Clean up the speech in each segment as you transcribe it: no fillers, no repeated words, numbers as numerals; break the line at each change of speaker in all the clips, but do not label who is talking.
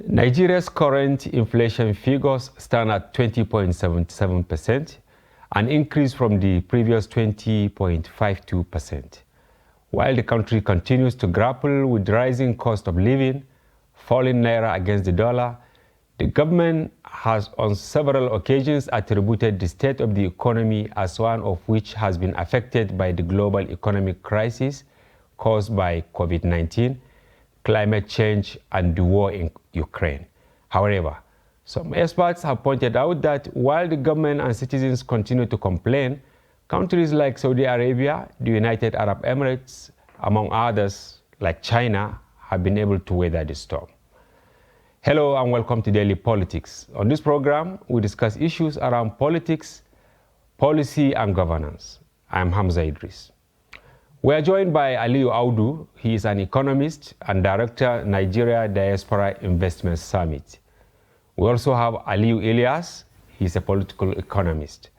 Nigeria's current inflation figures stand at 20.77%, an increase from the previous 20.52%. While the country continues to grapple with rising cost of living, falling naira against the dollar, the government has on several occasions attributed the state of the economy as one of which has been affected by the global economic crisis caused by COVID-19, climate change, and the war in Ukraine. However, some experts have pointed out that while the government and citizens continue to complain, countries like Saudi Arabia, the United Arab Emirates, among others, like China, have been able to weather the storm. Hello and welcome to Daily Politics. On this program, we discuss issues around politics, policy, and governance. I'm Hamza Idris. We are joined by Aliyu Audu. He is an economist and director, Nigeria Diaspora Investment Summit. We also have Aliyu Ilyas. He's a political economist.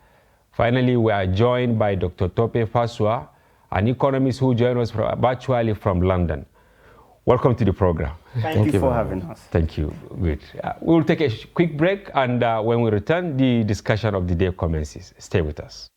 Finally, we are joined by Dr. Tope Fasua, an economist who joins us virtually from London. Welcome to the program.
Thank you for having us.
Thank you. Good. We will take a quick break, and when we return, the discussion of the day commences. Stay with us.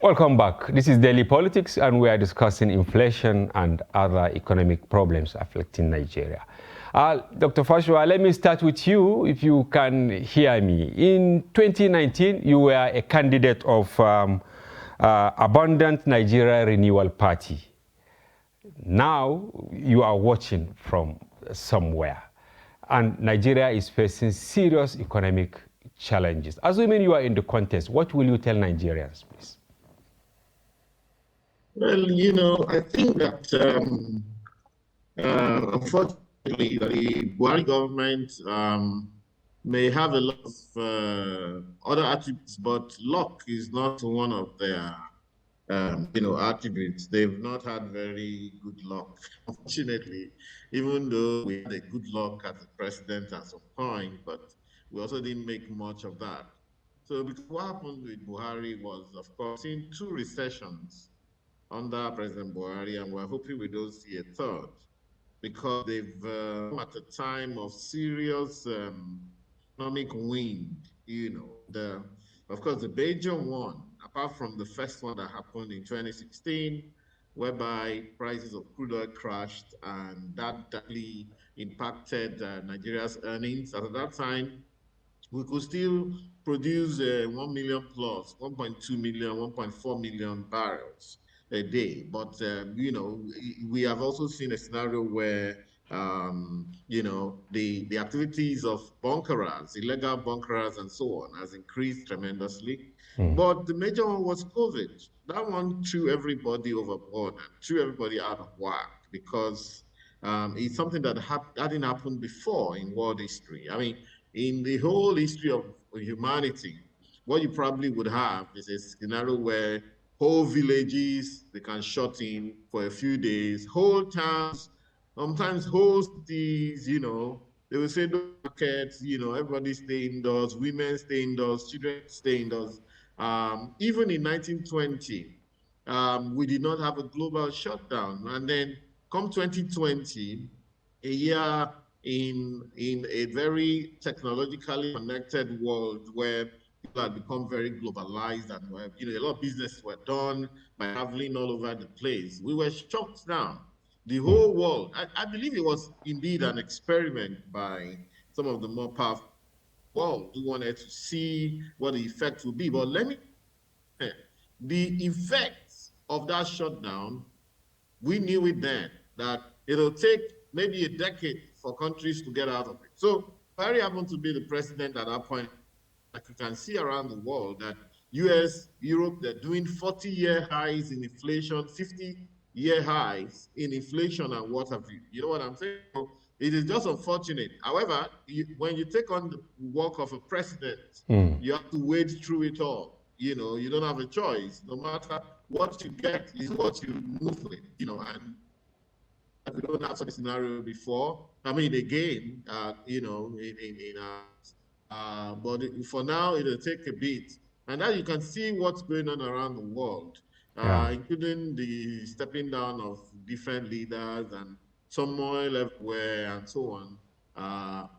Welcome back. This is Daily Politics, and we are discussing inflation and other economic problems afflicting Nigeria. Dr. Fasua, let me start with you, if you can hear me. In 2019, you were a candidate of Abundant Nigeria Renewal Party. Now, you are watching from somewhere, and Nigeria is facing serious economic challenges. Assuming you are in the contest, what will you tell Nigerians, please?
Well, I think that unfortunately, the Buhari government may have a lot of other attributes, but luck is not one of their, attributes. They've not had very good luck, unfortunately, even though we had a good luck as a president at some point, but we also didn't make much of that. So because what happened with Buhari was, of course, in 2 recessions under President Buhari, and we're hoping we don't see a third, because they've come at a time of serious economic wind. Of course, the major one, apart from the first one that happened in 2016, whereby prices of crude oil crashed, and that directly impacted Nigeria's earnings. At that time, we could still produce 1 million plus, 1.2 million, 1.4 million barrels a day. But, we have also seen a scenario where, the activities of bunkerers, illegal bunkerers and so on has increased tremendously. But the major one was COVID. That one threw everybody overboard and threw everybody out of whack, because it's something that hadn't happened before in world history. I mean, in the whole history of humanity, what you probably would have is a scenario where whole villages, they can shut in for a few days, whole towns, sometimes whole cities, they will say no markets, everybody stay indoors, women stay indoors, children stay indoors. Even in 1920, we did not have a global shutdown. And then come 2020, a year in a very technologically connected world where people had become very globalized, and a lot of businesses were done by traveling all over the place. We were shut down. The whole world, I believe it was indeed an experiment by some of the more powerful world who wanted to see what the effect would be. But the effects of that shutdown, we knew it then, that it'll take maybe a decade for countries to get out of it. So Buhari happened to be the president at that point. Like you can see around the world, that US, Europe, they're doing 40-year highs in inflation, 50-year highs in inflation, and what have you. You know what I'm saying? It is just unfortunate. However, when you take on the work of a president, you have to wade through it all. You don't have a choice. No matter what you get is what you move with, and we haven't had such a scenario before. I mean, again, but for now, it'll take a bit. And now you can see what's going on around the world, including the stepping down of different leaders and turmoil everywhere and so on.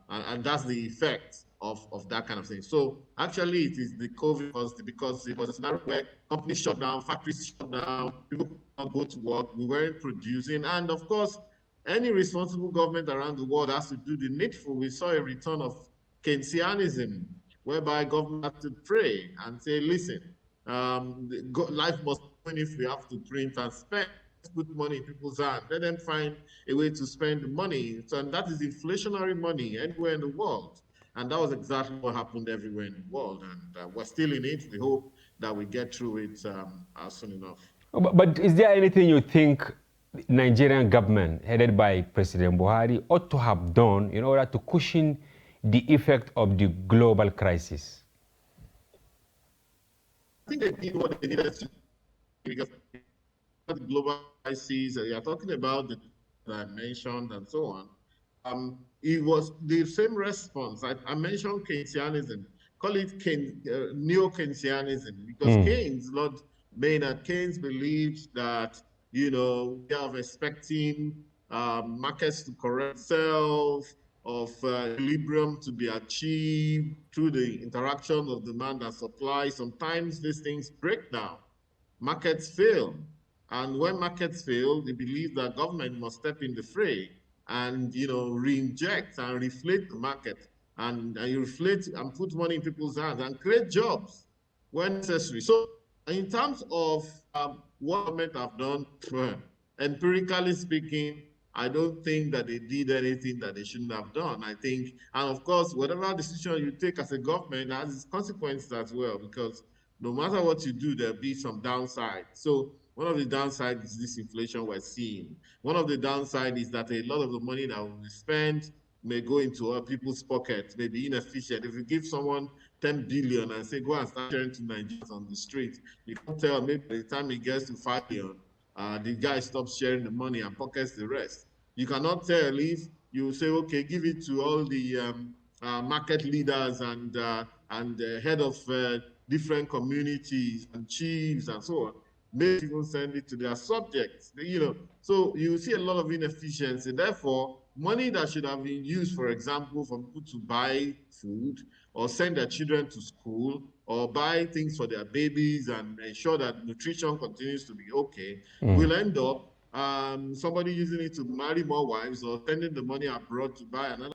And that's the effect of that kind of thing. So actually, it is the COVID because it was a scenario where companies shut down, factories shut down, people could not go to work, we weren't producing. And of course, any responsible government around the world has to do the needful. We saw a return of Keynesianism, whereby government has to pray and say, listen, life must win if we have to print and spend. Put money in people's hands. Let them find a way to spend the money. So, and that is inflationary money anywhere in the world. And that was exactly what happened everywhere in the world. And we're still in it. We hope that we get through it soon enough.
But is there anything you think Nigerian government, headed by President Buhari, ought to have done in order to cushion the effect of the global crisis?
I think they did what they needed to do, because the global crisis you are talking about that I mentioned and so on. It was the same response. I mentioned Keynesianism. Call it neo-Keynesianism, because Keynes, Lord Maynard Keynes, believed that we are expecting markets to correct itself, of equilibrium to be achieved through the interaction of demand and supply. Sometimes these things break down. Markets fail. And when markets fail, they believe that government must step in the fray and re-inject and reflate the market and reflate and put money in people's hands and create jobs when necessary. So in terms of what government have done, empirically speaking, I don't think that they did anything that they shouldn't have done. I think, and of course, whatever decision you take as a government has its consequences as well, because no matter what you do, there'll be some downside. So one of the downsides is this inflation we're seeing. One of the downsides is that a lot of the money that we spend may go into people's pockets, may be inefficient. If you give someone 10 billion and say, go and start sharing to Nigerians on the street, you can tell maybe by the time it gets to 5 billion, the guy stops sharing the money and pockets the rest. You cannot tell if you say, okay, give it to all the market leaders and head of different communities and chiefs and so on. Maybe even send it to their subjects, So you see a lot of inefficiency. Therefore, money that should have been used, for example, for people to buy food or send their children to school or buy things for their babies and ensure that nutrition continues to be okay, will end up somebody using it to marry more wives or sending the money abroad to buy another.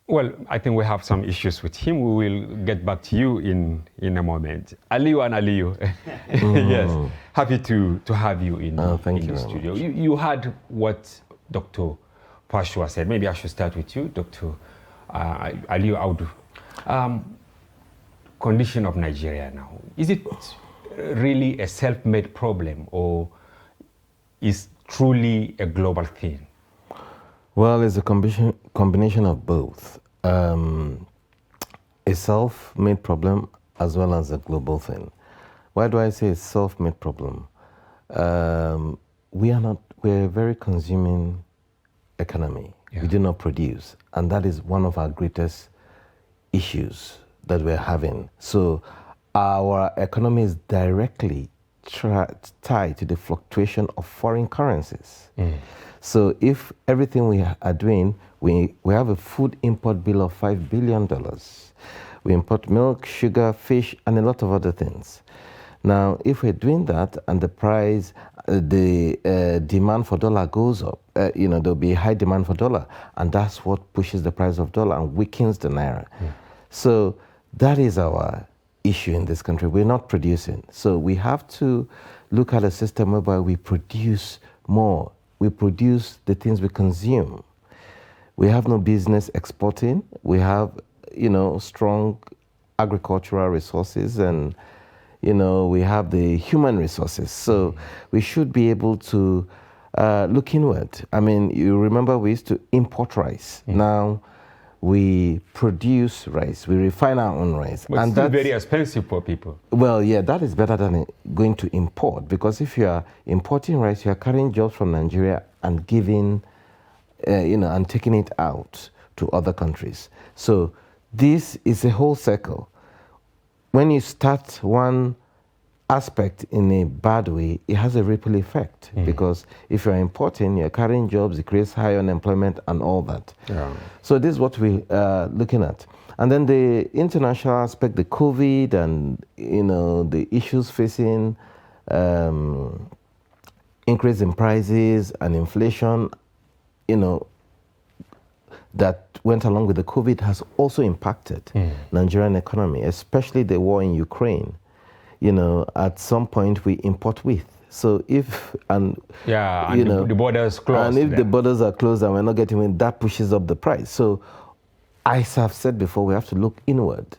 Well, I think we have some issues with him. We will get back to you in a moment. Aliyu and Aliyu, yes, happy to have you in the studio. You heard what Dr. Fashoua said. Maybe I should start with you, Dr. Aliyu Audu. Condition of Nigeria now, is it really a self-made problem or is truly a global thing?
Well, it's a combination of both. A self-made problem as well as a global thing. Why do I say it's self-made problem? We're a very consuming economy. Yeah. We do not produce, and that is one of our greatest issues that we're having. So our economy is directly tied to the fluctuation of foreign currencies. So if everything we are doing, we have a food import bill of $5 billion. We import milk, sugar, fish, and a lot of other things. Now, if we're doing that and the price, the demand for dollar goes up, there'll be high demand for dollar, and that's what pushes the price of dollar and weakens the naira. So that is our issue in this country. We're not producing. So we have to look at a system whereby we produce more. We produce the things we consume. We have no business exporting. We have, strong agricultural resources and, we have the human resources. So we should be able to look inward. I mean, you remember we used to import rice. Now we produce rice, we refine our own rice.
But
and
it's still
that's
very expensive for people.
Well, yeah, that is better than going to import, because if you are importing rice, you are carrying jobs from Nigeria and giving, and taking it out to other countries. So this is a whole circle. When you start one aspect in a bad way, it has a ripple effect, because if you're importing, you're carrying jobs, it creates high unemployment and all that.
Yeah.
So this is what we're looking at. And then the international aspect, the COVID and, the issues facing increase in prices and inflation, that went along with the COVID has also impacted Nigerian economy, especially the war in Ukraine. At some point we import wheat. So if,
the borders closed.
And if the borders are closed and we're not getting in, that pushes up the price. So as I've said before, we have to look inward.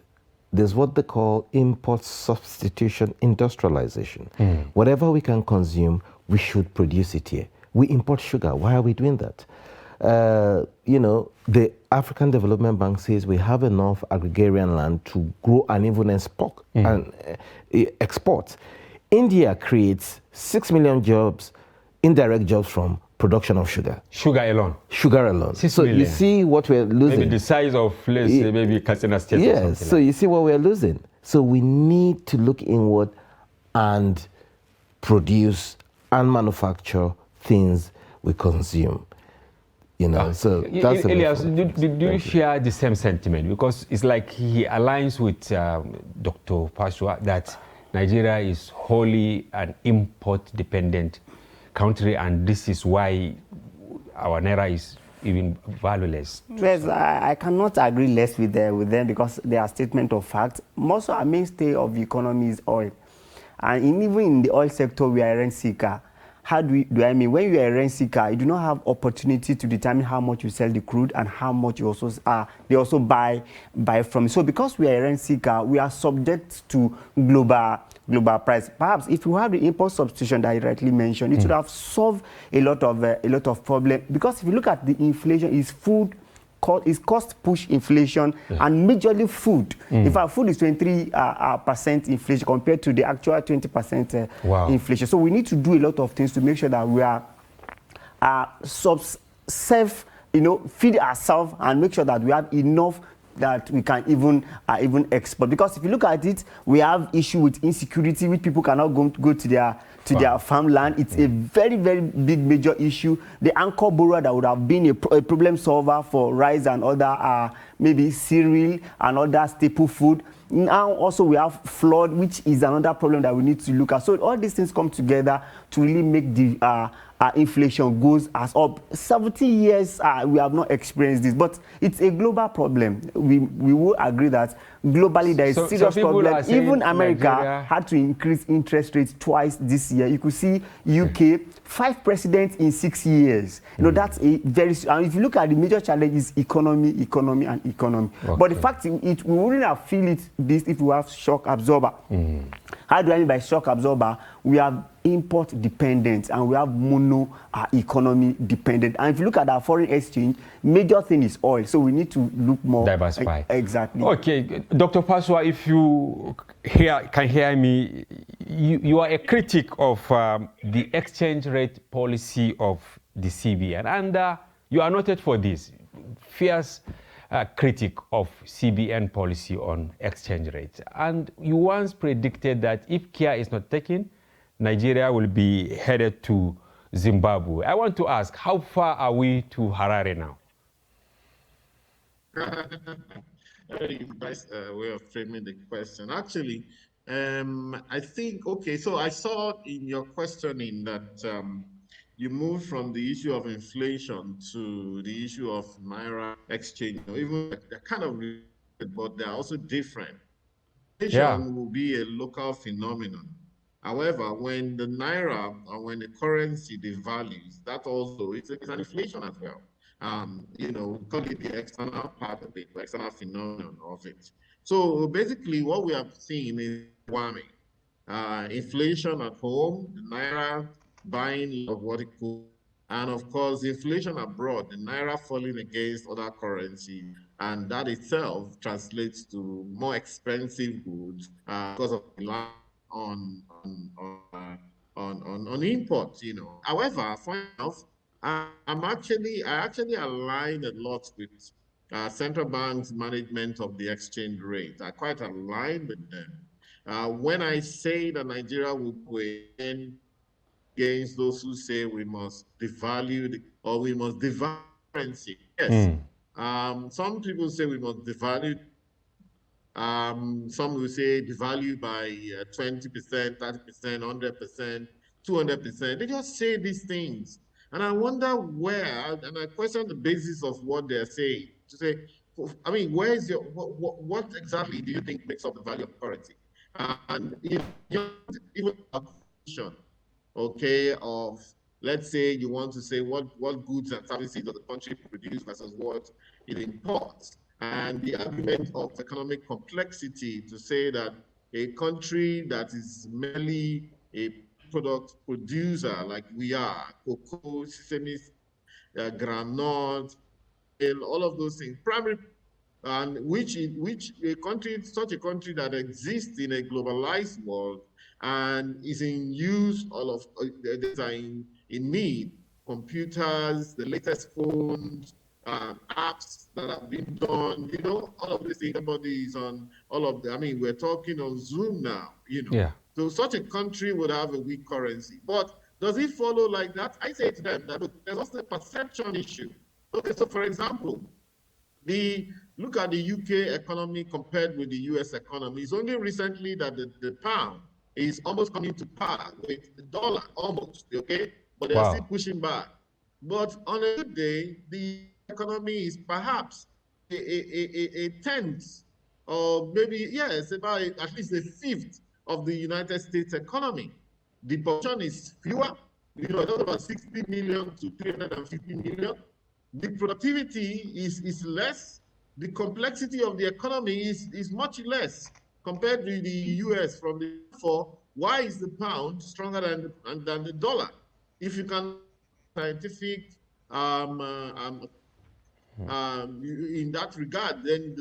There's what they call import substitution industrialization. Whatever we can consume, we should produce it here. We import sugar. Why are we doing that? The African Development Bank says we have enough agrarian land to grow and even export. India creates 6 million jobs, indirect jobs from production of sugar.
Sugar alone.
Sugar alone.
6
so
million.
You see what we're losing.
Maybe the size of, let's say, maybe Katsina State.
Yes,
or something
so
like.
You see what we're losing. So we need to look inward and produce and manufacture things we consume. So that's
Elias, did you share the same sentiment? Because it's like he aligns with Dr. Pasua that Nigeria is wholly an import-dependent country, and this is why our naira is even valueless.
Yes, I cannot agree less with them because they are statement of fact. Most of our mainstay of the economy is oil, and even in the oil sector, we are a rent seeker. How do I mean? When you are a rent seeker, you do not have opportunity to determine how much you sell the crude and how much you also they also buy from. So because we are a rent seeker, we are subject to global price. Perhaps if you have the import substitution that you rightly mentioned, it would have solved a lot of problem. Because if you look at the inflation, is food. Is cost push inflation and majorly food. In fact, food is 23% inflation compared to the actual 20% inflation. So we need to do a lot of things to make sure that we are feed ourselves and make sure that we have enough that we can even export. Because if you look at it, we have issue with insecurity, which people cannot go to their farmland. It's a very, very big major issue. The anchor borrower that would have been a problem solver for rice and other maybe cereal and other staple food. Now also we have flood, which is another problem that we need to look at. So all these things come together to really make the inflation goes as up. 70 years we have not experienced this, but it's a global problem. We will agree that globally there is serious problem. Even America Nigeria had to increase interest rates twice this year. You could see UK 5 presidents in 6 years. That's a very. And if you look at the major challenges, economy, and economy. But the fact we wouldn't have feel this if we have shock absorber. How do I mean by shock absorber? We have import dependent and we have mono economy dependent. And if you look at our foreign exchange, major thing is oil. So we need to look more
diversify.
Exactly.
Okay, Dr. Pasua, if you can hear me, you are a critic of the exchange rate policy of the CBN, and you are noted for this. Fierce critic of CBN policy on exchange rates. And you once predicted that if care is not taken, Nigeria will be headed to Zimbabwe. I want to ask, how far are we to Harare now?
Very nice way of framing the question. Actually, I think, so I saw in your questioning that you moved from the issue of inflation to the issue of Naira exchange. Even they're kind of related, but they're also different. Inflation will be a local phenomenon. However, when the Naira or when the currency devalues, that also, it's an inflation as well. We call it the external part of it, the external phenomenon of it. So basically what we have seen is inflation at home, the Naira buying of what it could, and of course, inflation abroad, the Naira falling against other currencies, And that itself translates to more expensive goods because of relying on imports, you know. However, funny enough, I actually align a lot with central bank's management of the exchange rate. I quite align with them. When I say that Nigeria will win against those who say we must devalue or we must devalue currency, yes. Some people say we must devalue. Some will say devalue by 20%, 30%, 100%, 200%. They just say these things. And I wonder where, and I question the basis of what they're saying. To say, I mean, where is your, what exactly do you think makes up the value of currency? And if you even a question, okay, of let's say you want to say what goods and services does the country produce versus what it imports, and the argument of economic complexity to say that a country that is merely a product producer like we are, cocoa, sesame, groundnut, all of those things, primary, and which a country, such a country that exists in a globalized world and is in use, all of these are in need, computers, the latest phones, apps that have been done, you know, all of these things, everybody is on all of the, I mean, we're talking on Zoom now, you know.
Yeah.
So such a country would have a weak currency. But does it follow like that? I say to them that there's also a perception issue. Okay, so for example, look at the UK economy compared with the US economy. It's only recently that the pound is almost coming to par with the dollar, almost, okay? But they're still pushing back. But on a good day, the economy is perhaps a tenth, or maybe, yes, about at least a fifth of the United States economy. The population is fewer, you know, about 60 million to 350 million. The productivity is less. The complexity of the economy is much less compared to the US. Why is the pound stronger than the dollar? If you can scientific in that regard, then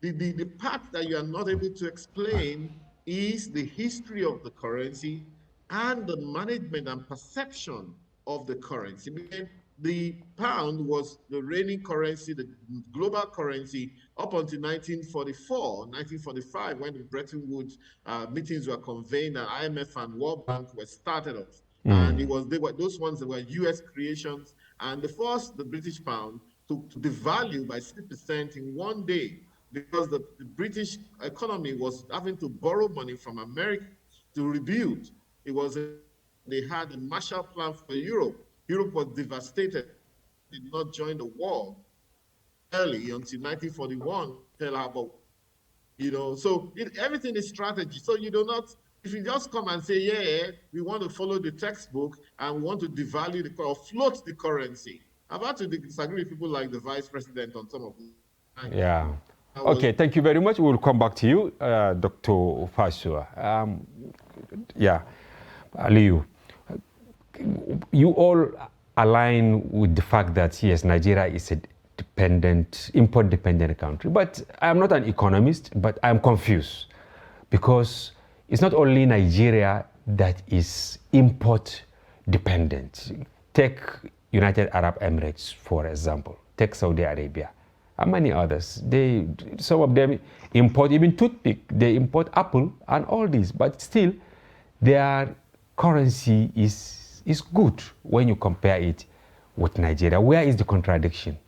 the part that you are not able to explain is the history of the currency and the management and perception of the currency. The pound was the reigning currency, the global currency, up until 1944, 1945, when the Bretton Woods meetings were convened and IMF and World Bank were started off. And they were those ones that were US creations. And the British pound to devalue by 6% in one day, because the British economy was having to borrow money from America to rebuild. They had a Marshall Plan for Europe. Europe was devastated, did not join the war early until 1941, Pearl Harbor. You know, so everything is strategy. So you do not, if you just come and say, yeah, we want to follow the textbook and we want to devalue or float the currency. I've had to disagree with people like the vice president on some of them.
Yeah. Okay, thank you very much. We'll come back to you, Dr. Fasua. Yeah, Aliyu, you all align with the fact that, yes, Nigeria is a import-dependent country. But I'm not an economist, but I'm confused because it's not only Nigeria that is import-dependent. Take United Arab Emirates, for example. Take Saudi Arabia and many others. Some of them import even toothpick. They import apple and all this, but still their currency is good when you compare it with Nigeria. Where is the contradiction?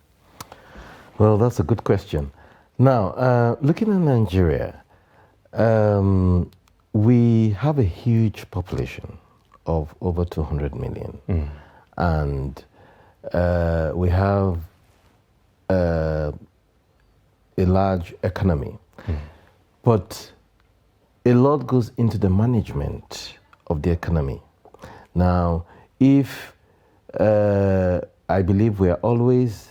Well, that's a good question. Now, looking at Nigeria, we have a huge population of over 200 million. And we have a large economy. But a lot goes into the management of the economy. Now, if I believe we are always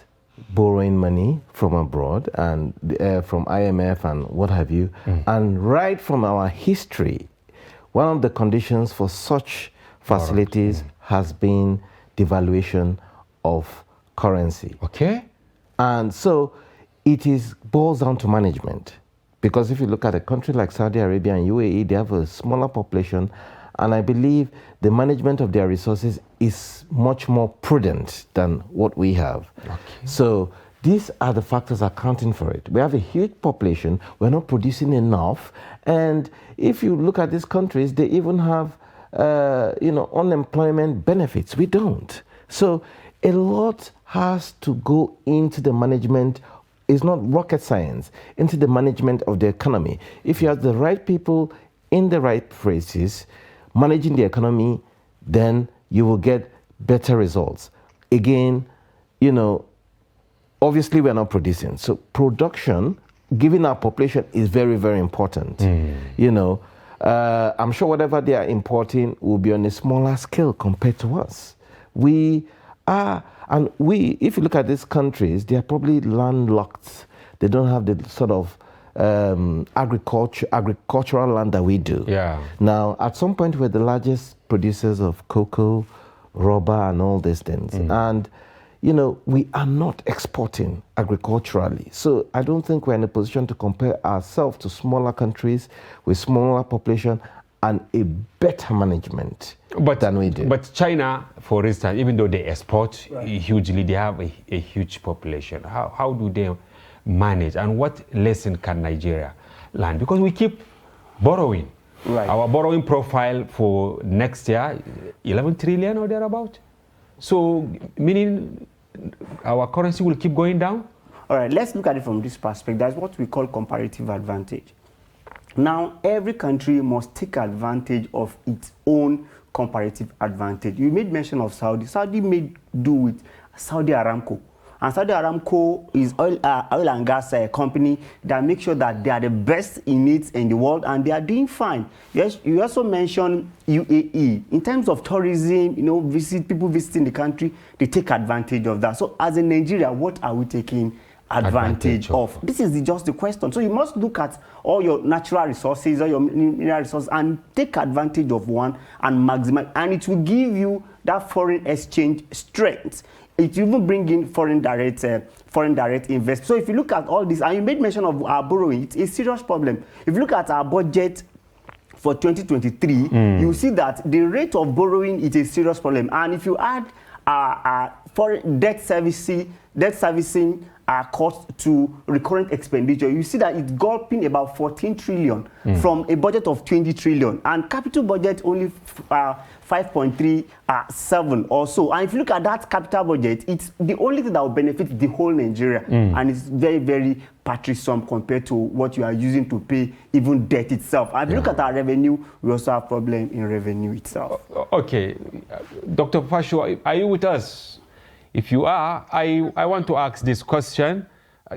borrowing money from abroad and from IMF and what have you, and right from our history, one of the conditions for such facilities has been devaluation of currency.
Okay.
And so boils down to management. Because if you look at a country like Saudi Arabia and UAE, they have a smaller population, and I believe the management of their resources is much more prudent than what we have. Okay. So these are the factors accounting for it. We have a huge population, we're not producing enough, and if you look at these countries, they even have unemployment benefits. We don't. So a lot has to go into the management. It's not rocket science, into the management of the economy. If you have the right people in the right places managing the economy, then you will get better results. Again, obviously we're not producing. So production, given our population, is very, very important. I'm sure whatever they are importing will be on a smaller scale compared to us. If you look at these countries, they are probably landlocked. They don't have the sort of agricultural land that we do.
Yeah.
Now, at some point, we're the largest producers of cocoa, rubber, and all these things. And, we are not exporting agriculturally. So I don't think we're in a position to compare ourselves to smaller countries with smaller population and a better management than we do.
But China, for instance, even though they export hugely, they have a huge population. How do they manage, and what lesson can Nigeria learn? Because we keep borrowing.
Right.
Our borrowing profile for next year, 11 trillion or thereabout. So, meaning our currency will keep going down?
All right, let's look at it from this perspective. That's what we call comparative advantage. Now, every country must take advantage of its own comparative advantage. You made mention of Saudi. Saudi made do with Saudi Aramco. And Saudi Aramco is oil and gas company that makes sure that they are the best in it in the world, and they are doing fine. Yes, you also mentioned UAE. In terms of tourism, people visiting the country, they take advantage of that. So as in Nigeria, what are we taking advantage of? This is just the question. So you must look at all your natural resources, all your mineral resources, and take advantage of one and maximize, and it will give you that foreign exchange strength. It will even bring in foreign direct investment. So if you look at all this, and you made mention of our borrowing, it's a serious problem. If you look at our budget for 2023, you see that the rate of borrowing is a serious problem. And if you add foreign debt servicing cost to recurrent expenditure, you see that it's gulping about 14 trillion from a budget of 20 trillion, and capital budget only 5.37 or so. And if you look at that capital budget, it's the only thing that will benefit the whole Nigeria, and it's very, very patrisome compared to what you are using to pay even debt itself. And if you look at our revenue, we also have problem in revenue itself.
Okay, Dr. Fashu, are you with us? If you are, I want to ask this question,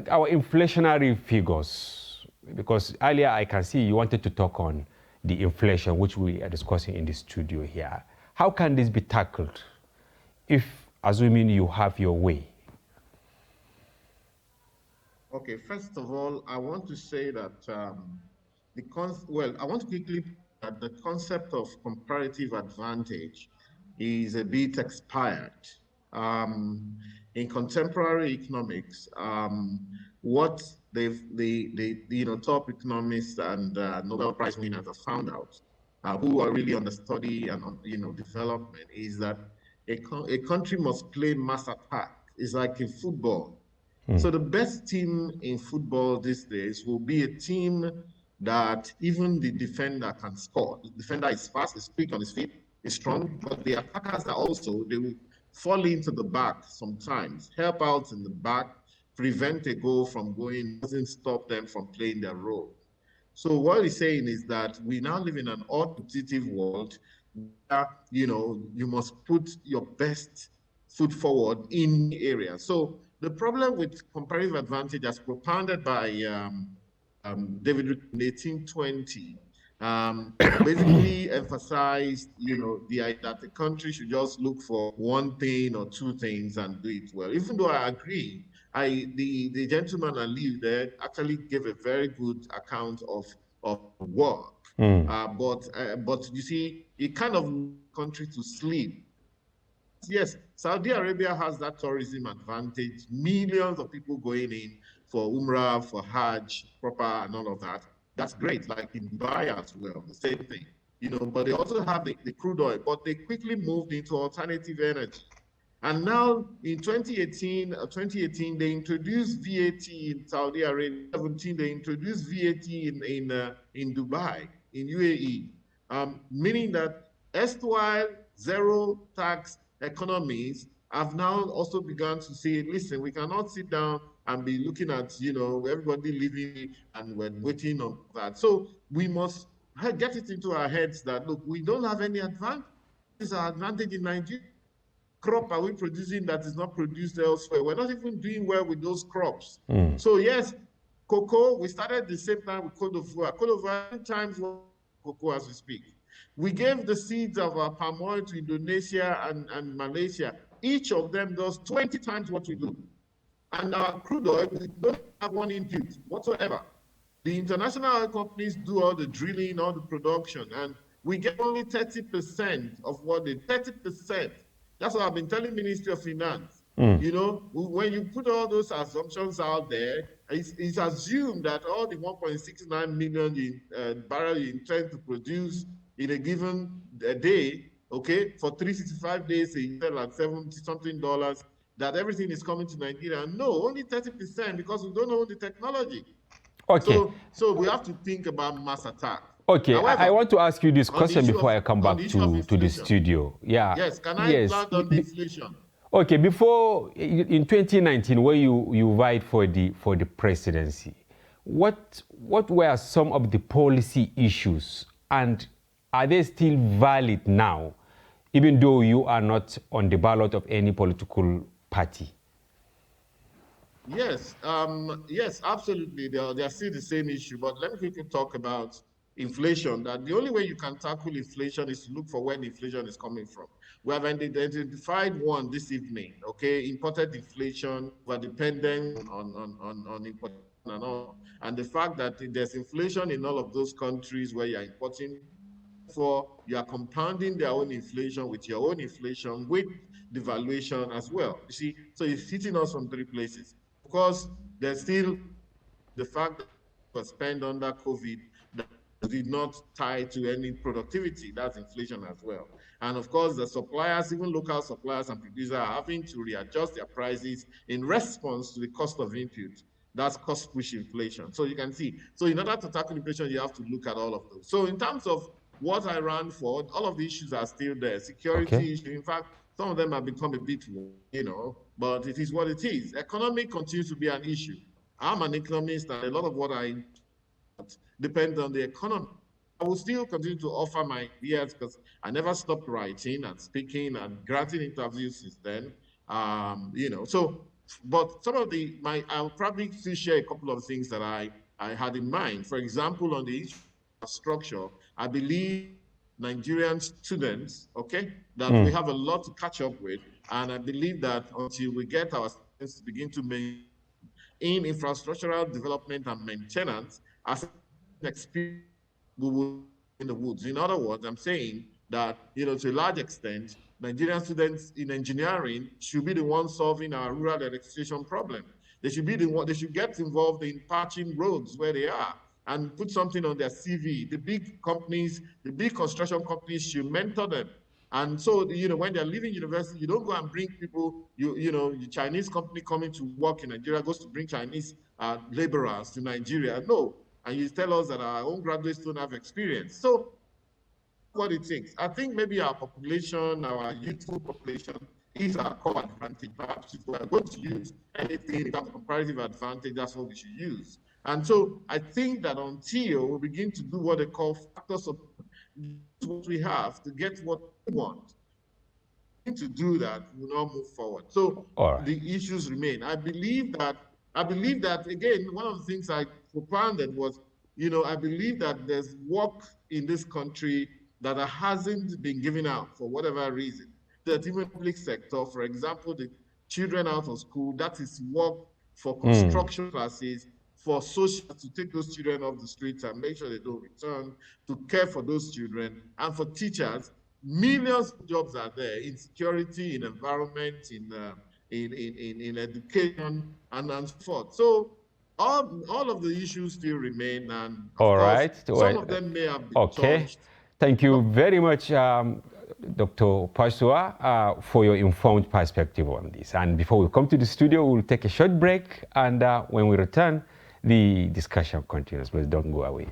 our inflationary figures, because earlier I can see you wanted to talk on the inflation, which we are discussing in the studio here. How can this be tackled if, assuming you have your way?
Okay, first of all, I want to say that I want to quickly that the concept of comparative advantage is a bit expired. In contemporary economics, what the top economists and Nobel Prize winners have found out, who are really on the study and on development, is that a country must play mass attack. It's like in football. So the best team in football these days will be a team that even the defender can score. The defender is fast, is quick on his feet, is strong, but the attackers are also, they will fall into the back sometimes, help out in the back, prevent a goal from going, doesn't stop them from playing their role. So what he's saying is that we now live in an odd competitive world where, you must put your best foot forward in the area. So the problem with comparative advantage, as propounded by David Rick in 1820, basically emphasized, that the country should just look for one thing or two things and do it well. Even though I agree, the gentleman I live there actually gave a very good account of work. But you see, it kind of country to sleep. Yes, Saudi Arabia has that tourism advantage, millions of people going in. for Umrah, for Hajj, proper and all of that. That's great, like in Dubai as well, the same thing. But they also have the crude oil, but they quickly moved into alternative energy. And now in 2018, they introduced VAT in Saudi Arabia. 2017, they introduced VAT in Dubai, in UAE, meaning that erstwhile zero tax economies have now also begun to say, listen, we cannot sit down and be looking at, everybody living and we're waiting on that. So we must get it into our heads that, look, we don't have any advantage. This is our advantage in Nigeria. Crop are we producing that is not produced elsewhere? We're not even doing well with those crops. So yes, cocoa, we started the same time with Côte d'Ivoire. Côte d'Ivoire 10 times cocoa as we speak. We gave the seeds of our palm oil to Indonesia and Malaysia. Each of them does 20 times what we do. And our crude oil, we don't have one input whatsoever. The international oil companies do all the drilling, all the production, and we get only 30% of what they, 30%. That's what I've been telling Ministry of Finance. When you put all those assumptions out there, it's assumed that all the 1.69 million barrels you intend to produce in a given day, okay, for 365 days a year at $70-something, that everything is coming to Nigeria. No, only 30% because we don't own the technology.
Okay.
So we have to think about mass attack.
Okay,
However,
I want to ask you this question before I come back to the
inflation.
studio. Yeah.
Yes, can I land on the inflation?
Okay, before in 2019, when you vied for the presidency, what were some of the policy issues, and are they still valid now, even though you are not on the ballot of any political party?
Yes, yes, absolutely. They are still the same issue. But let me quickly talk about inflation. That the only way you can tackle inflation is to look for where the inflation is coming from. We have identified one this evening. Okay, imported inflation. We're dependent on import and all, and the fact that there's inflation in all of those countries where you're importing. For you are compounding their own inflation with your own inflation with devaluation as well. You see, so it's hitting us from three places. Of course, there's still the fact that was spent under COVID that did not tie to any productivity. That's inflation as well. And of course, the suppliers, even local suppliers and producers, are having to readjust their prices in response to the cost of input. That's cost push inflation. So you can see. So in order to tackle inflation, you have to look at all of those. So in terms of what I ran for, all of the issues are still there. Security issue. In fact, some of them have become a bit, but it is what it is. Economy continues to be an issue. I'm an economist, and a lot of what I depends on the economy. I will still continue to offer my ideas because I never stopped writing and speaking and granting interviews since then. So, but some of I'll probably still share a couple of things that I had in mind. For example, on the issue of structure, I believe Nigerian students, that we have a lot to catch up with. And I believe that until we get our students to begin to maintain in infrastructural development and maintenance, as an experience, we will in the woods. In other words, I'm saying that, to a large extent, Nigerian students in engineering should be the ones solving our rural electrification problem. They should be the one, they should get involved in patching roads where they are and put something on their CV. The big companies, the big construction companies should mentor them. And so, when they're leaving university, you don't go and bring people, your Chinese company coming to work in Nigeria goes to bring Chinese laborers to Nigeria. No. And you tell us that our own graduates don't have experience. So what it takes, I think maybe our population, our youthful population is our core advantage. Perhaps if we're going to use anything in terms of comparative advantage, that's what we should use. And so I think that until we begin to do what they call factors of what we have to get what we want, to do that, we'll not move forward. So the issues remain. I believe that, again, one of the things I propounded was, I believe that there's work in this country that hasn't been given out for whatever reason. That even public sector, for example, the children out of school, that is work for construction classes, for social, to take those children off the streets and make sure they don't return, to care for those children, and for teachers. Millions of jobs are there in security, in environment, in education, and so forth. So all of the issues still remain, and of
All
course,
right.
some of them may have been
Okay.
touched.
Thank you very much, Dr. Pasua, for your informed perspective on this. And before we come to the studio, we'll take a short break. And when we return, the discussion continues. Please don't go away.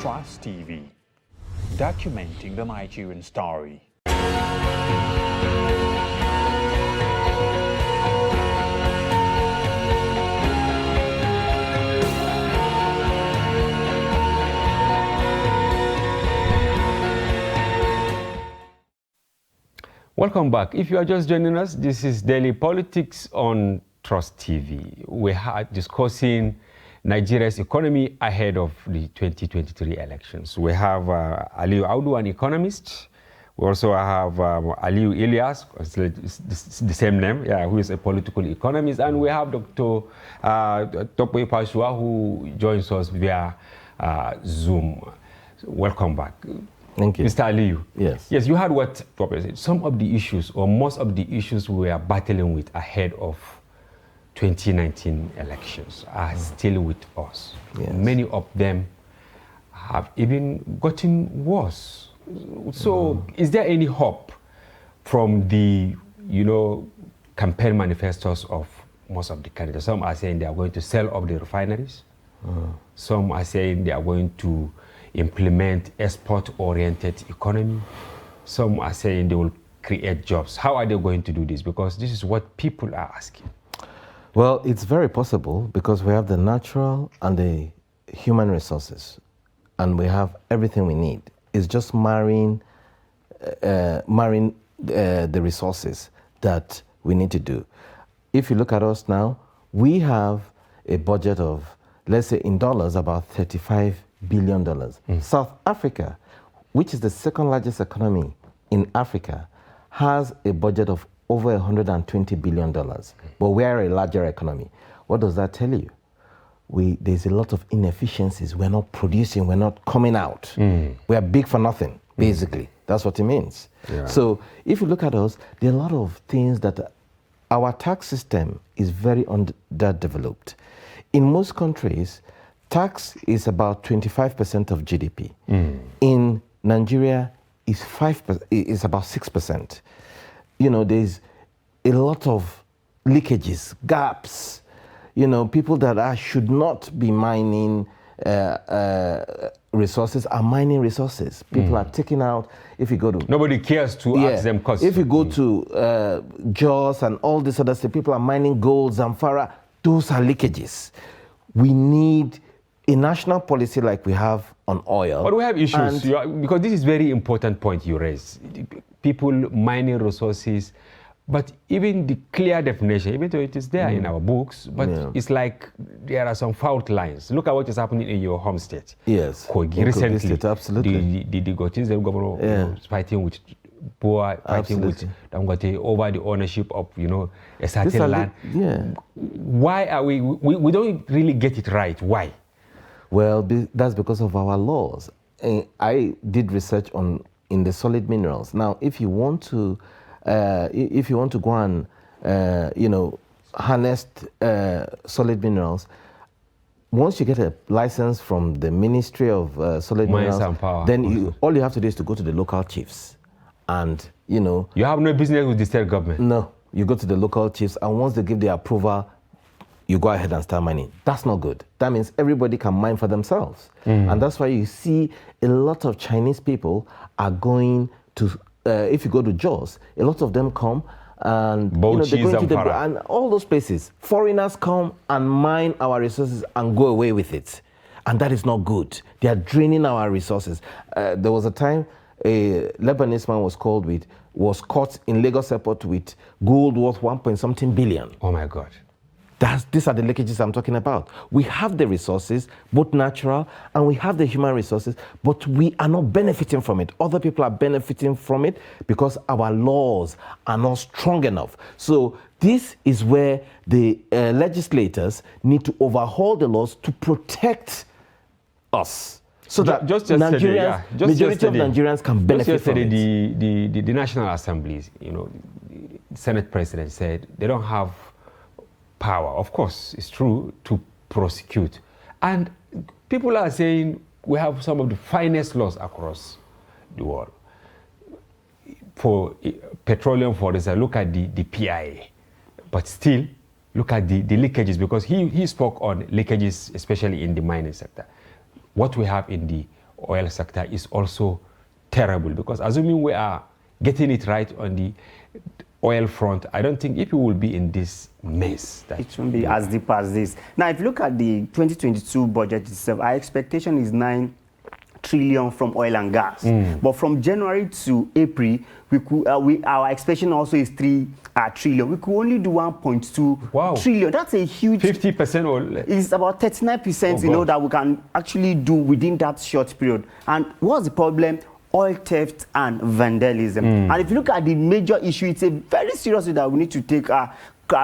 Trust TV, documenting the Nigerian story.
Welcome back. If you are just joining us, this is Daily Politics on Trust TV. We are discussing Nigeria's economy ahead of the 2023 elections. We have Aliyu Audu, an economist. We also have Aliyu Ilyas, it's the same name, yeah, who is a political economist. And we have Dr. Tope Pasua, who joins us via Zoom. Welcome back.
Thank you.
Mr. Aliyu.
Yes.
Yes, you heard what Tope said. Some of the issues, or most of the issues we are battling with ahead of 2019 elections are still with us.
Yes.
Many of them have even gotten worse. So is there any hope from the, campaign manifestos of most of the candidates? Some are saying they are going to sell off the refineries. Some are saying they are going to implement export-oriented economy. Some are saying they will create jobs. How are they going to do this? Because this is what people are asking.
Well, it's very possible because we have the natural and the human resources, and we have everything we need. It's just marrying the resources that we need to do. If you look at us now, we have a budget of, let's say in dollars, about $35 billion. South Africa, which is the second largest economy in Africa, has a budget of over $120 billion, but we are a larger economy. What does that tell you? There's a lot of inefficiencies. We're not producing, we're not coming out. We are big for nothing, basically. That's what it means.
Yeah.
So if you look at us, there are a lot of things that our tax system is very underdeveloped. In most countries, tax is about 25% of GDP. In Nigeria, it's about 6%. There's a lot of leakages, gaps. People that should not be mining resources are mining resources. People are taking out, if you go to...
Nobody cares to ask them costs.
If you go to Jos and all this other stuff, people are mining gold, Zamfara. Those are leakages. We need a national policy like we have on oil.
But we have issues, because this is a very important point you raise. People mining resources, but even the clear definition, even though it is there in our books, but it's like there are some fault lines. Look at what is happening in your home state.
Yes.
Kogi recently,
State, absolutely.
the Gotinze governor was fighting with Boa, fighting with Dangote over the ownership of, a certain land. Why are we don't really get it right? Why?
Well, that's because of our laws. I did research in the solid minerals. Now, if you want to go and harness solid minerals, once you get a license from the Ministry of Solid
Mines
Minerals,
and Power.
then all you have to do is to go to the local chiefs. And,
You have no business with the state government.
No, you go to the local chiefs, and once they give the approval, you go ahead and start mining. That's not good. That means everybody can mine for themselves. And that's why you see a lot of Chinese people are going to, if you go to Jos, a lot of them come and they're going to and all those places. Foreigners come and mine our resources and go away with it. And that is not good. They are draining our resources. There was a time a Lebanese man was caught in Lagos airport with gold worth 1.something billion.
Oh my God.
These are the leakages I'm talking about. We have the resources, both natural, and we have the human resources, but we are not benefiting from it. Other people are benefiting from it because our laws are not strong enough. So this is where the legislators need to overhaul the laws to protect us. So that majority of Nigerians can benefit from it.
The National Assemblies, the Senate President said they don't have power, of course, it's true, to prosecute. And people are saying we have some of the finest laws across the world. For petroleum, for instance, look at the PIA. But still, look at the leakages, because he spoke on leakages, especially in the mining sector. What we have in the oil sector is also terrible, because assuming we are getting it right on the oil front, I don't think if we will be in this mess.
It won't be as deep as this. Now, if you look at the 2022 budget itself, our expectation is 9 trillion from oil and gas. But from January to April, our expectation also is 3 trillion. We could only do 1.2 trillion. That's a huge
50% or less.
It's about 39%, that we can actually do within that short period. And what's the problem? Oil theft and vandalism. And if you look at the major issue, it's a very serious issue that we need to take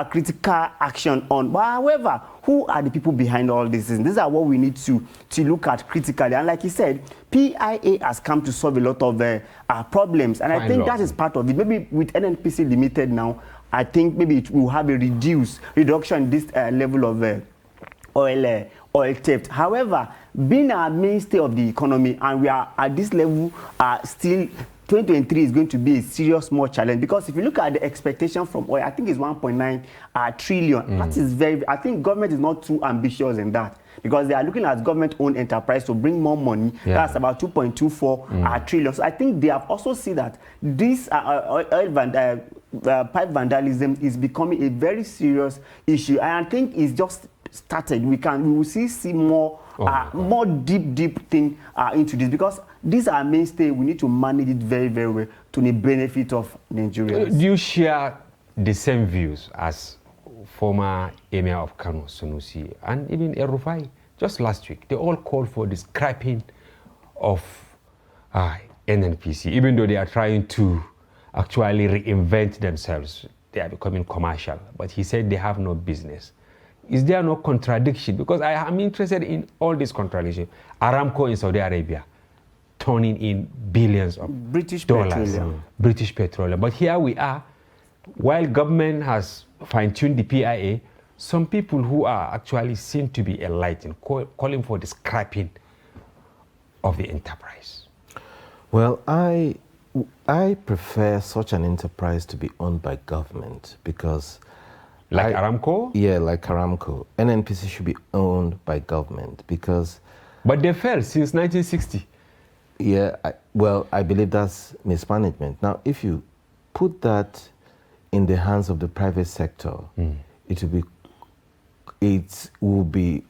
critical action on. But however, who are the people behind all this? And these are what we need to look at critically. And like he said, PIA has come to solve a lot of problems. And I think that is part of it. Maybe with NNPC Limited now, I think maybe it will have a reduction in this level of oil theft. However, being a mainstay of the economy, and we are at this level, still 2023 is going to be a serious more challenge, because if you look at the expectation from oil, I think it's 1.9 trillion. That is I think government is not too ambitious in that, because they are looking at government-owned enterprise to bring more money. That's about 2.24 trillion. So I think they have also seen that this pipe vandalism is becoming a very serious issue, and I think it's just started. We will see more more deep thing into this, because these are mainstay. We need to manage it very, very well to the benefit of Nigerians.
Do you share the same views as former Emir of Kano, Sunusi, and even El Rufai? Just last week, they all called for the scrapping of NNPC, even though they are trying to actually reinvent themselves. They are becoming commercial, but he said they have no business. Is there no contradiction? Because I am interested in all these contradictions. Aramco in Saudi Arabia, turning in billions of dollars. British Petroleum. But here we are, while government has fine-tuned the PIA, some people who are actually seen to be enlightened, calling for the scrapping of the enterprise.
Well, I prefer such an enterprise to be owned by government, because
like Aramco?
Yeah, like Aramco. NNPC should be owned by government, because...
But they failed since 1960.
Yeah, I believe that's mismanagement. Now, if you put that in the hands of the private sector, it will be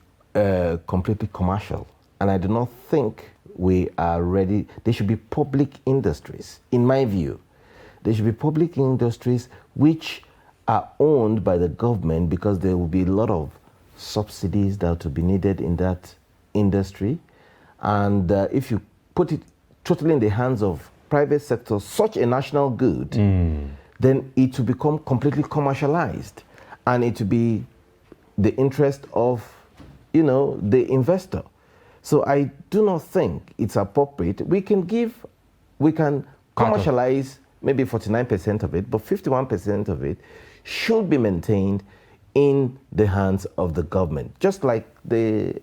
completely commercial. And I do not think we are ready. There should be public industries, in my view. There should be public industries which are owned by the government, because there will be a lot of subsidies that will be needed in that industry. And if you put it totally in the hands of private sector, such a national good, then it will become completely commercialized, and it will be the interest of, the investor. So I do not think it's appropriate. We can commercialize maybe 49% of it, but 51% of it should be maintained in the hands of the government. Just like the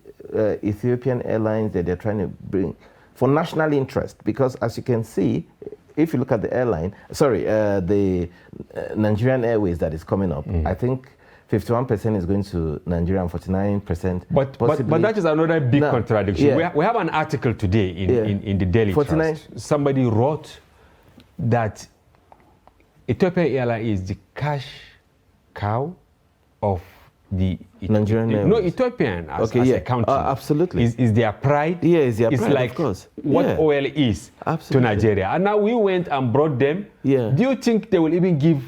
Ethiopian Airlines that they're trying to bring for national interest, because as you can see, if you look at the the Nigerian Airways that is coming up, I think 51% is going to Nigeria and 49%.
But that is another big contradiction.
Yeah.
We have an article today in the Daily Trust. Somebody wrote that Ethiopian Airlines is the cash cow of the
Nigerian Airways.
No, Ethiopian as a country.
Absolutely.
Is their pride.
Yeah, it's their
it's
pride,
like
of course.
What oil is to Nigeria. And now we went and brought them.
Yeah.
Do you think they will even give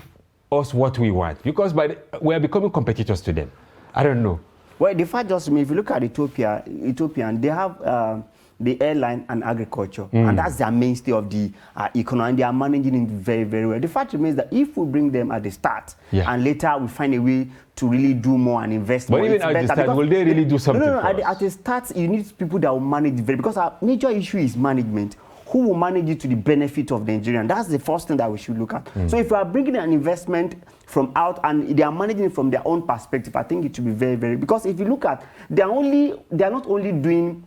us what we want? Because we are becoming competitors to them. I don't know.
Well, the fact just, if you look at Ethiopian, they have the airline and agriculture, and that's their mainstay of the economy, and they are managing it very, very well. The fact remains that if we bring them at the start, and later we find a way to really do more and invest more,
even at the start, will they really do something?
No. At the start, you need people that will manage it because our major issue is management. Who will manage it to the benefit of the Nigerian? That's the first thing that we should look at. So if we are bringing an investment from out and they are managing it from their own perspective, I think it should be very, very, because if you look at, they are not only doing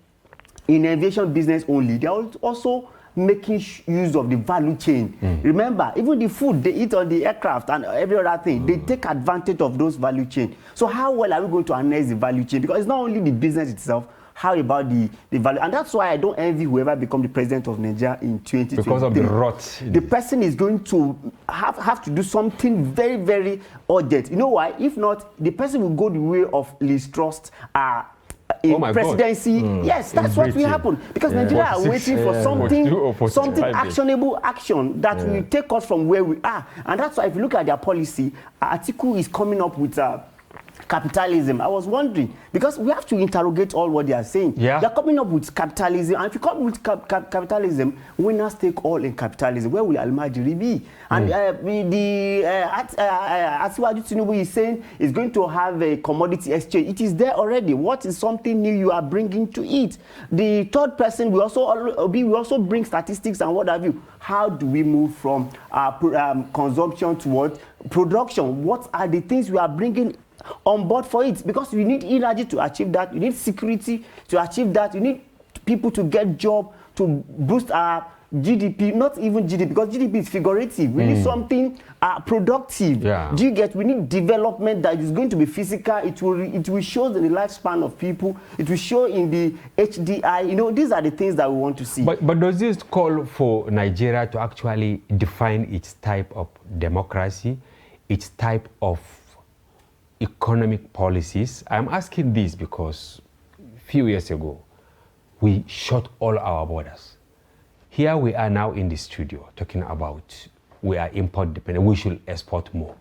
in aviation business only, they are also making use of the value chain. Remember, even the food they eat on the aircraft and every other thing, they take advantage of those value chain. So how well are we going to harness the value chain? Because it's not only the business itself, how about the value? And that's why I don't envy whoever becomes the president of Nigeria in 2023.
Because of the rot.
The person is going to have to do something very, very urgent. You know why? If not, the person will go the way of Liz Truss in presidency. Yes, that's what will happen. Because Nigeria are waiting for something actionable action that will take us from where we are. And that's why if you look at their policy, Atiku is coming up with capitalism. I was wondering, because we have to interrogate all what they are saying. They're coming up with capitalism, and if you come up with capitalism, winners take all in capitalism. Where will Almajiri be? And Asiwaju Tinubu is saying is going to have a commodity exchange. It is there already. What is something new you are bringing to it? The third person will also bring statistics and what have you. How do we move from consumption towards production? What are the things we are bringing on board for it? Because you need energy to achieve that, you need security to achieve that, you need people to get job to boost our GDP, not even GDP, because GDP is figurative. We need something productive. Do you get? We need development that is going to be physical. It will show in the lifespan of people. It will show in the HDI. You know, these are the things that we want to see.
But does this call for Nigeria to actually define its type of democracy, its type of economic policies? I'm asking this because a few years ago, we shut all our borders. Here we are now in the studio talking about we are import dependent, we should export more.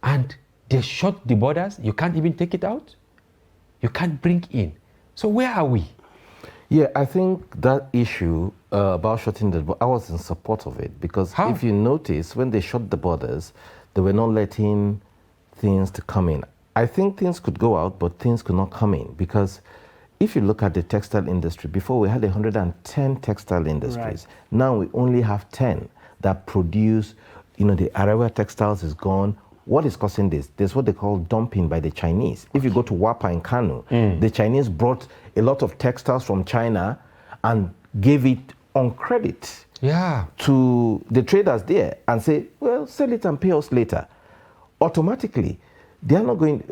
And they shut the borders, you can't even take it out, you can't bring in. So where are we?
Yeah, I think that issue about shutting the borders, I was in support of it, because if you notice, when they shut the borders, they were not letting things to come in. I think things could go out, but things could not come in, because if you look at the textile industry, before we had 110 textile industries. Now we only have 10 that produce, the Arawa textiles is gone. What is causing this? There's what they call dumping by the Chinese. If you go to Wapa in Kano, the Chinese brought a lot of textiles from China and gave it on credit to the traders there and say, well, sell it and pay us later. Automatically, they are not going,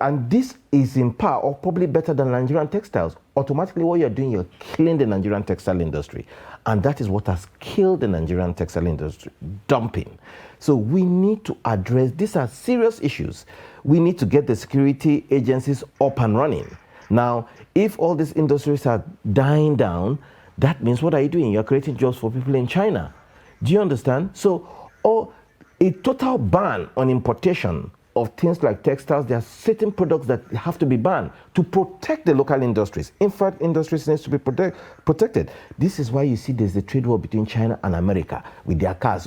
and this is in par or probably better than Nigerian textiles. Automatically, what you're doing, you're killing the Nigerian textile industry. And that is what has killed the Nigerian textile industry, dumping. So we need to address, these are serious issues. We need to get the security agencies up and running. Now, if all these industries are dying down, that means what are you doing? You're creating jobs for people in China. Do you understand? So, a total ban on importation of things like textiles, there are certain products that have to be banned to protect the local industries. In fact, industries needs to be protected. This is why you see there's a trade war between China and America with their cars.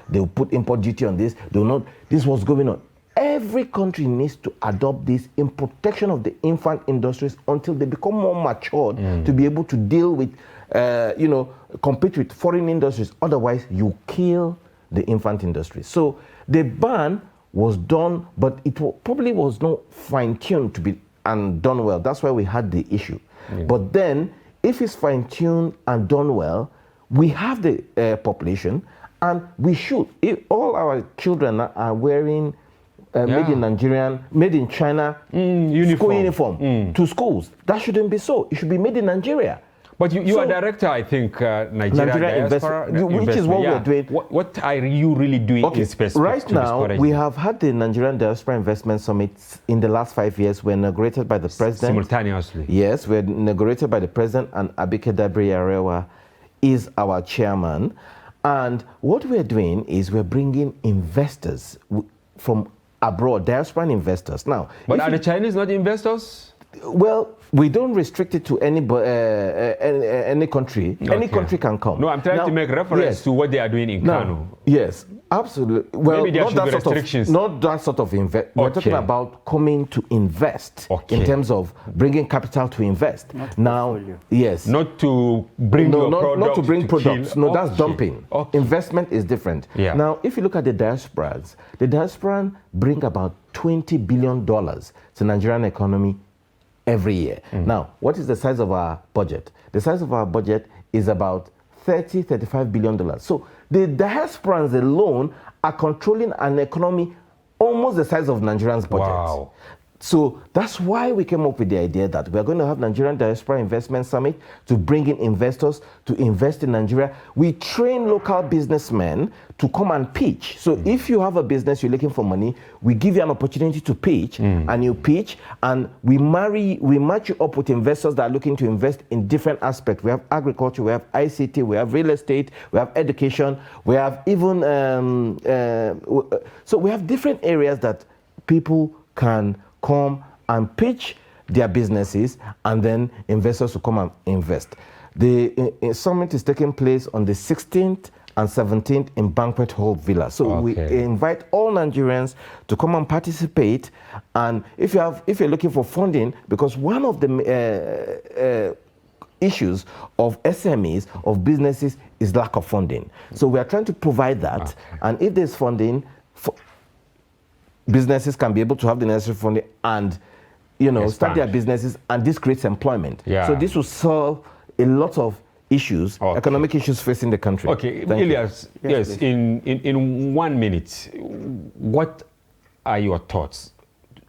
They'll put import duty on this. They'll not. This is what's going on. Every country needs to adopt this in protection of the infant industries until they become more matured to be able to deal with, compete with foreign industries. Otherwise, you kill the infant industry. So the ban was done, but it probably was not fine-tuned to be and done well. That's why we had the issue. But then, if it's fine-tuned and done well, we have the population, and we should. If all our children are wearing made in Nigerian, made in China school uniform to schools. That shouldn't be so. It should be made in Nigeria.
But you are director, I think, Nigeria Diaspora
which is what we're doing.
What are you really doing in specific?
Right now, we have had the Nigerian Diaspora Investment Summit in the last 5 years. We're inaugurated by the president.
Simultaneously.
Yes, we're inaugurated by the president, and Abike Dabiri-Arewa is our chairman. And what we're doing is we're bringing investors from abroad, diaspora investors. Now,
but are the Chinese not investors?
Well, we don't restrict it to any country. Okay. Any country can come.
No, I'm trying to make reference to what they are doing in Kano.
Yes, absolutely. Well,
maybe there should be restrictions.
Not that sort of invest. We're talking about coming to invest in terms of bringing capital to invest. Not yes. Not
to bring
not to bring products. No, that's dumping. Investment is different.
Yeah.
Now, if you look at the diaspora bring about $20 billion to Nigerian economy every year. Now, what is the size of our budget? The size of our budget is about $35 billion. So the diasporans alone are controlling an economy almost the size of Nigerians' budget.
Wow.
So that's why we came up with the idea that we're going to have Nigerian Diaspora Investment Summit to bring in investors to invest in Nigeria. We train local businessmen to come and pitch. So if you have a business, you're looking for money, we give you an opportunity to pitch, and you pitch, and we match you up with investors that are looking to invest in different aspects. We have agriculture, we have ICT, we have real estate, we have education, we have even, so we have different areas that people can come and pitch their businesses, and then investors will come and invest. The summit is taking place on the 16th and 17th in Banquet Hall Villa. So we invite all Nigerians to come and participate. And if you're looking for funding, because one of the issues of SMEs, of businesses, is lack of funding. So we are trying to provide that. And if there's funding, businesses can be able to have the necessary funding and, start their businesses, and this creates employment. So this will solve a lot of issues, economic issues facing the country.
Okay, Ilyas, yes, in 1 minute, what are your thoughts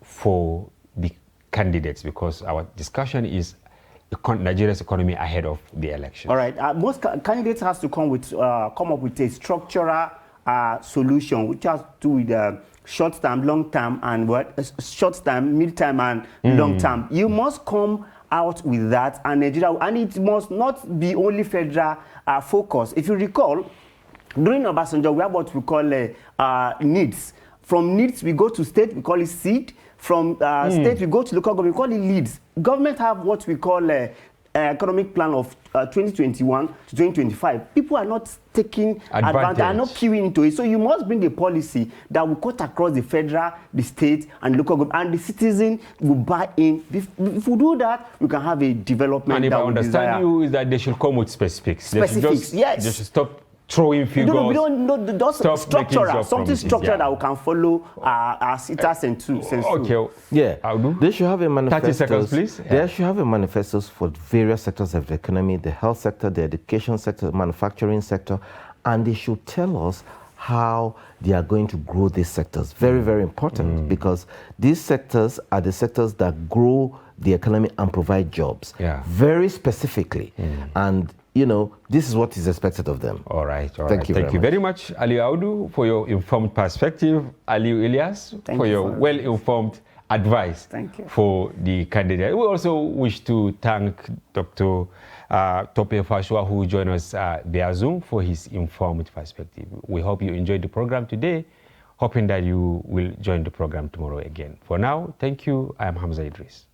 for the candidates? Because our discussion is Nigeria's economy ahead of the election.
All right, most candidates has to come up with a structural solution, which has to do with short term, long term, and short term, mid term, and long term. You must come out with that, and Nigeria, and it must not be only federal focus. If you recall, during Obasanjo, we have what we call needs. From needs, we go to state, we call it seed. From state, we go to local government, we call it leads. Government have what we call economic plan of 2021 to 2025. People are not taking advantage, are not queuing into it. So you must bring a policy that will cut across the federal, the state, and local government, and the citizen will buy in. If we do that, we can have a development.
And if I understand you, is that they should come with specifics.
Specifics, yes.
They should stop throwing figures.
No, we don't know those structural, something structural that we can follow as it has
Okay.
Yeah. They should have a manifesto.
30 seconds, please.
They should have a manifesto for various sectors of the economy, the health sector, the education sector, the manufacturing sector, and they should tell us how they are going to grow these sectors. Very, very important, because these sectors are the sectors that grow the economy and provide jobs. Very specifically. And this is what is expected of them.
All right.
Thank you
very much, Aliu Audu, for your informed perspective. Aliu Ilyas, for your well-informed advice for the candidate. We also wish to thank Dr. Tope Fashoua, who joined us via Zoom, for his informed perspective. We hope you enjoyed the program today, hoping that you will join the program tomorrow again. For now, thank you. I am Hamza Idris.